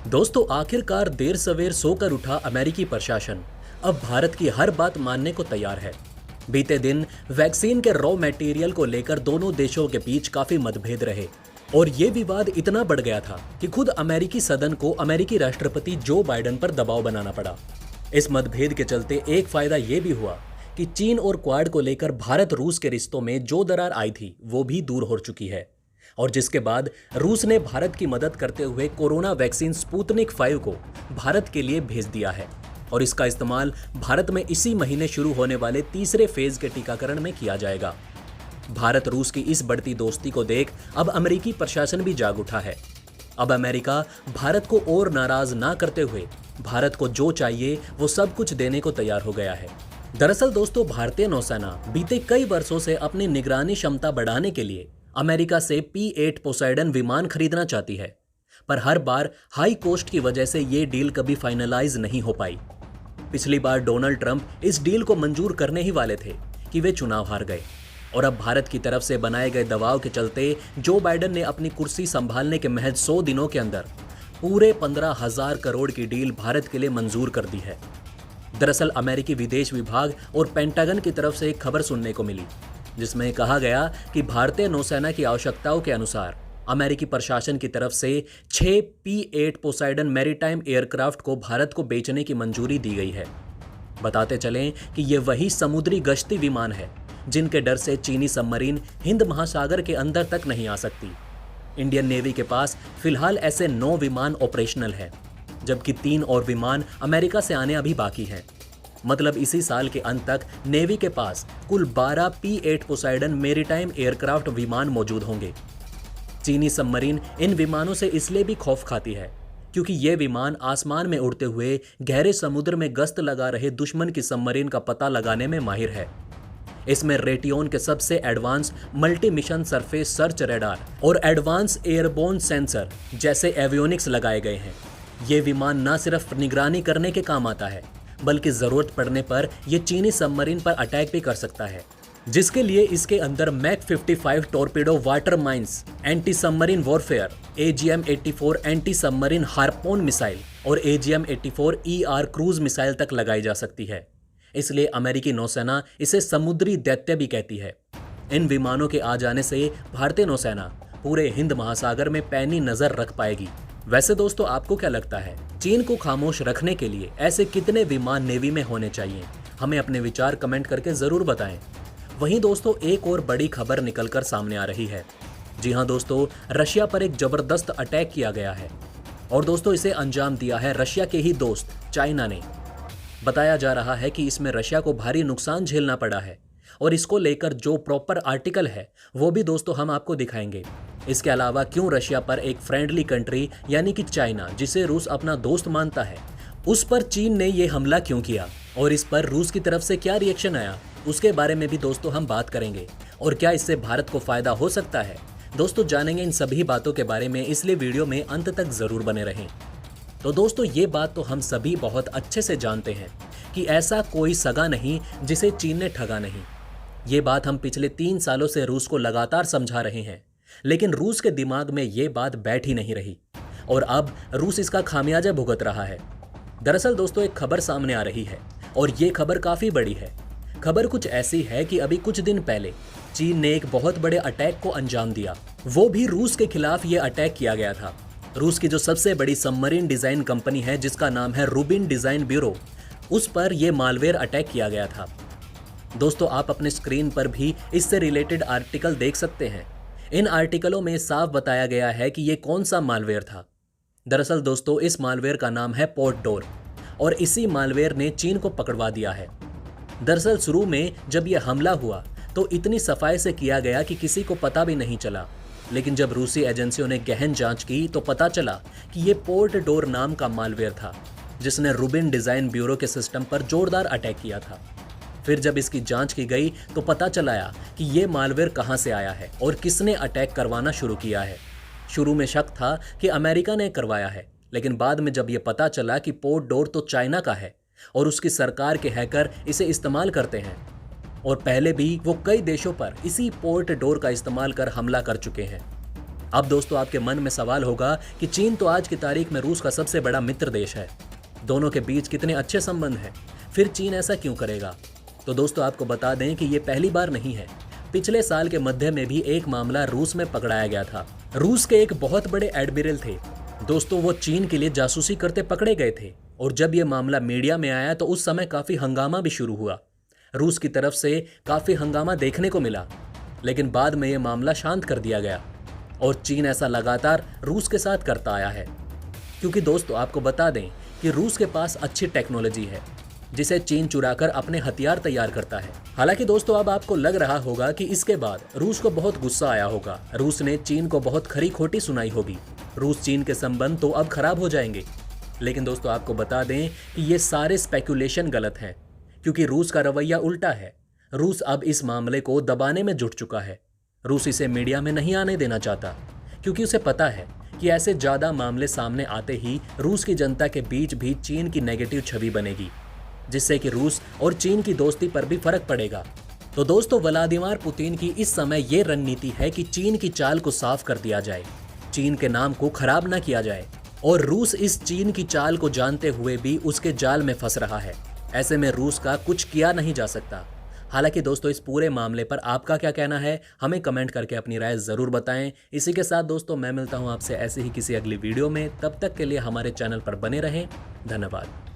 दोस्तों, आखिरकार देर सवेर सोकर उठा अमेरिकी प्रशासन अब भारत की हर बात मानने को तैयार है। बीते दिन वैक्सीन के रॉ मटेरियल को लेकर दोनों देशों के बीच काफी मतभेद रहे और ये विवाद इतना बढ़ गया था कि खुद अमेरिकी सदन को अमेरिकी राष्ट्रपति जो बाइडेन पर दबाव बनाना पड़ा। इस मतभेद के चलते एक फायदा ये भी हुआ कि चीन और क्वाड को लेकर भारत रूस के रिश्तों में जो दरार आई थी वो भी दूर हो चुकी है, और जिसके बाद रूस ने भारत की मदद करते हुए कोरोना वैक्सीन स्पुतनिक 5 को भारत के लिए भेज दिया है और इसका इस्तेमाल भारत में इसी महीने शुरू होने वाले तीसरे फेज के टीकाकरण में किया जाएगा। भारत रूस की इस बढ़ती दोस्ती को देख अब अमेरिकी प्रशासन भी जाग उठा है। अब अमेरिका भारत को और नाराज ना करते हुए भारत को जो चाहिए वो सब कुछ देने को तैयार हो गया है। दरअसल दोस्तों, भारतीय नौसेना बीते कई वर्षों से अपनी निगरानी क्षमता बढ़ाने के लिए अमेरिका से P-8 पोसाइडन विमान खरीदना चाहती है, पर हर बार हाई कॉस्ट की वजह से ये डील कभी फाइनलाइज नहीं हो पाई। पिछली बार डोनाल्ड ट्रंप इस डील को मंजूर करने ही वाले थे कि वे चुनाव हार गए, और अब भारत की तरफ से बनाए गए दबाव के चलते जो बाइडेन ने अपनी कुर्सी संभालने के महज 100 दिनों के अंदर पूरे 15,000 करोड़ की डील भारत के लिए मंजूर कर दी है। दरअसल अमेरिकी विदेश विभाग और पेंटागन की तरफ से एक खबर सुनने को मिली जिसमें कहा गया कि भारतीय नौसेना की आवश्यकताओं के अनुसार अमेरिकी प्रशासन की तरफ से 6 P-8 पोसाइडन मैरीटाइम एयरक्राफ्ट को भारत को बेचने की मंजूरी दी गई है। बताते चलें कि ये वही समुद्री गश्ती विमान है जिनके डर से चीनी सबमरीन हिंद महासागर के अंदर तक नहीं आ सकती। इंडियन नेवी के पास फिलहाल ऐसे 9 विमान ऑपरेशनल हैं, जबकि 3 और विमान अमेरिका से आने अभी बाकी हैं। मतलब इसी साल के अंत तक नेवी के पास कुल 12 P-8 पोसाइडन मैरीटाइम एयरक्राफ्ट विमान मौजूद होंगे। चीनी सबमरीन इन विमानों से इसलिए भी खौफ खाती है क्योंकि ये विमान आसमान में उड़ते हुए गहरे समुद्र में गश्त लगा रहे दुश्मन की सबमरीन का पता लगाने में माहिर है। इसमें रेटियोन के सबसे advance multi mission surface search radar और एडवांस एयरबोर्न सेंसर जैसे एवियोनिक्स लगाए गए हैं। ये विमान न सिर्फ निगरानी करने के काम आता है बल्कि जरूरत पड़ने पर यह चीनी सबमरीन पर अटैक भी कर सकता है, जिसके लिए इसके अंदर Mk 55 torpedo water mines, anti submarine warfare, AGM-84 anti submarine Harpoon missile और AGM-84 ER क्रूज मिसाइल तक लगाई जा सकती है। इसलिए अमेरिकी नौसेना इसे समुद्री दैत्य भी कहती है। इन विमानों के आ जाने से भारतीय नौसेना पूरे हिंद महासागर में पैनी नजर रख पाएगी। वैसे दोस्तों, आपको क्या लगता है, चीन को खामोश रखने के लिए ऐसे कितने विमान नेवी में होने चाहिए? हमें अपने विचार कमेंट करके जरूर बताएं। वहीं दोस्तों, एक और बड़ी खबर निकलकर सामने आ रही है। जी हां दोस्तों, रशिया पर एक जबरदस्त अटैक किया गया है और दोस्तों इसे अंजाम दिया है रशिया के ही दोस्त चाइना ने। बताया जा रहा है कि इसमें रशिया को भारी नुकसान झेलना पड़ा है और इसको लेकर जो प्रॉपर आर्टिकल है वो भी दोस्तों हम आपको दिखाएंगे। इसके अलावा क्यों रशिया पर एक फ्रेंडली कंट्री यानी कि चाइना, जिसे रूस अपना दोस्त मानता है, उस पर चीन ने ये हमला क्यों किया और इस पर रूस की तरफ से क्या रिएक्शन आया, उसके बारे में भी दोस्तों हम बात करेंगे। और क्या इससे भारत को फायदा हो सकता है, दोस्तों जानेंगे इन सभी बातों के बारे में, इसलिए वीडियो में अंत तक जरूर बने रहें। तो दोस्तों, ये बात तो हम सभी बहुत अच्छे से जानते हैं कि ऐसा कोई सगा नहीं जिसे चीन ने ठगा नहीं। ये बात हम पिछले 3 सालों से रूस को लगातार समझा रहे हैं, लेकिन रूस के दिमाग में ये बात बैठ ही नहीं रही और अब रूस इसका खामियाजा भुगत रहा है। दरअसल दोस्तों, एक खबर सामने आ रही है और ये खबर काफी बड़ी है। खबर कुछ ऐसी है कि अभी कुछ दिन पहले चीन ने एक बहुत बड़े अटैक को अंजाम दिया, वो भी रूस के खिलाफ ये अटैक किया गया था। रूस की जो सबसे बड़ी सबमरीन डिजाइन कंपनी है जिसका नाम है रूबिन डिजाइन ब्यूरो, उस पर यह मालवेयर अटैक किया गया था। दोस्तों, आप अपने स्क्रीन पर भी इससे रिलेटेड आर्टिकल देख सकते हैं। इन आर्टिकलों में साफ बताया गया है कि ये कौन सा मालवेयर था। दरअसल दोस्तों, इस मालवेयर का नाम है पोर्टडोर और इसी मालवेयर ने चीन को पकड़वा दिया है। दरअसल शुरू में जब यह हमला हुआ तो इतनी सफाई से किया गया कि किसी को पता भी नहीं चला, लेकिन जब रूसी एजेंसियों ने गहन जांच की तो पता चला कि ये पोर्टडोर नाम का मालवेयर था जिसने रूबिन डिजाइन ब्यूरो के सिस्टम पर जोरदार अटैक किया था। फिर जब इसकी जांच की गई तो पता चलाया कि ये मालवेयर कहां से आया है और किसने अटैक करवाना शुरू किया है। शुरू में शक था कि अमेरिका ने करवाया है, लेकिन बाद में जब यह पता चला कि पोर्टडोर तो चाइना का है और उसकी सरकार के हैकर इसे इस्तेमाल करते हैं और पहले भी वो कई देशों पर इसी पोर्टडोर का इस्तेमाल कर हमला कर चुके हैं। अब दोस्तों आपके मन में सवाल होगा कि चीन तो आज की तारीख में रूस का सबसे बड़ा मित्र देश है, दोनों के बीच कितने अच्छे संबंध हैं, फिर चीन ऐसा क्यों करेगा? तो दोस्तों आपको बता दें कि ये पहली बार नहीं है। पिछले साल के मध्य में भी एक मामला रूस में पकड़ाया गया था। रूस के एक बहुत बड़े एडमिरल थे दोस्तों, वो चीन के लिए जासूसी करते पकड़े गए थे और जब ये मामला मीडिया में आया तो उस समय काफी हंगामा भी शुरू हुआ। रूस की तरफ से काफी हंगामा देखने को मिला, लेकिन बाद में ये मामला शांत कर दिया गया और चीन ऐसा लगातार रूस के साथ करता आया है, क्योंकि दोस्तों आपको बता दें कि रूस के पास अच्छी टेक्नोलॉजी है जिसे चीन चुराकर अपने हथियार तैयार करता है। हालांकि दोस्तों अब आपको लग रहा होगा कि इसके बाद रूस को बहुत गुस्सा आया होगा, रूस ने चीन को बहुत खरी खोटी सुनाई होगी, रूस चीन के संबंध तो अब खराब हो जाएंगे। लेकिन दोस्तों आपको बता दें कि ये सारे स्पेकुलेशन गलत हैं, क्योंकि रूस का रवैया उल्टा है। रूस अब इस मामले को दबाने में जुट चुका है। रूस इसे मीडिया में नहीं आने देना चाहता, क्योंकि उसे पता है कि ऐसे ज्यादा मामले सामने आते ही रूस की जनता के बीच भी चीन की नेगेटिव छवि बनेगी, जिससे कि रूस और चीन की दोस्ती पर भी फर्क पड़ेगा। तो दोस्तों व्लादिमीर पुतिन की इस समय ये रणनीति है कि चीन की चाल को साफ कर दिया जाए, चीन के नाम को खराब न किया जाए, और रूस इस चीन की चाल को जानते हुए भी उसके जाल में फंस रहा है। ऐसे में रूस का कुछ किया नहीं जा सकता। हालांकि दोस्तों इस पूरे मामले पर आपका क्या कहना है, हमें कमेंट करके अपनी राय जरूर बताएं। इसी के साथ दोस्तों मैं मिलता हूं आपसे ऐसे ही किसी अगली वीडियो में। तब तक के लिए हमारे चैनल पर बने रहें। धन्यवाद।